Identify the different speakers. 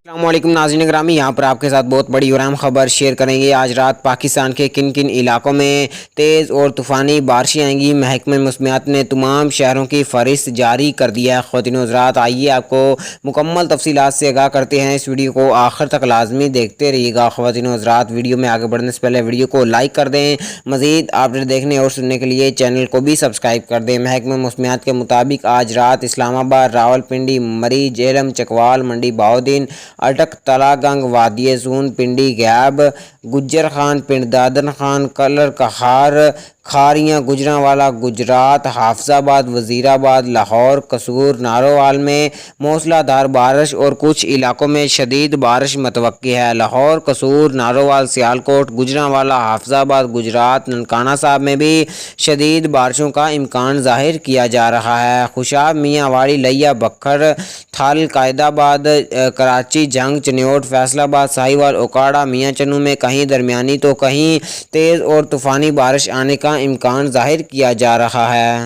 Speaker 1: السلام علیکم ناظرین گرامی، یہاں پر آپ کے ساتھ بہت بڑی اور اہم خبر شیئر کریں گے۔ آج رات پاکستان کے کن کن علاقوں میں تیز اور طوفانی بارشیں آئیں گی؟ محکمہ موسمیات نے تمام شہروں کی فہرست جاری کر دیا ہے۔ خواتین و حضرات، آئیے آپ کو مکمل تفصیلات سے آگاہ کرتے ہیں۔ اس ویڈیو کو آخر تک لازمی دیکھتے رہیے گا۔ خواتین و حضرات، ویڈیو میں آگے بڑھنے سے پہلے ویڈیو کو لائک کر دیں۔ مزید اپڈیٹ دیکھنے اور سننے کے لیے چینل کو بھی سبسکرائب کر دیں۔ محکمہ موسمیات کے مطابق آج رات اسلام آباد، راولپنڈی، مری، جہلم، چکوال، منڈی بہاؤالدین، اٹک، تلا گنگ، وادی سون، پنڈی غیاب، گجر خان، پنڈ دادن خان، کلر کہار، کھاریاں، گجرانوالا، گجرات، حافظ آباد، وزیر آباد، لاہور، قصور، نارووال میں موسلا دھار بارش اور کچھ علاقوں میں شدید بارش متوقع ہے۔ لاہور، قصور، نارووال، سیالکوٹ، گجرانوالا، حافظ آباد، گجرات، ننکانہ صاحب میں بھی شدید بارشوں کا امکان ظاہر کیا جا رہا ہے۔ خوشاب، میاں واڑی، لیا، بکھر، تھال، قائد آباد، کراچی، جنگ، چنیوٹ، فیصل آباد، ساہیوال، اوکاڑہ، میاں چنوں میں کہیں درمیانی تو کہیں تیز اور طوفانی بارش آنے کا امکان ظاہر کیا جا رہا ہے۔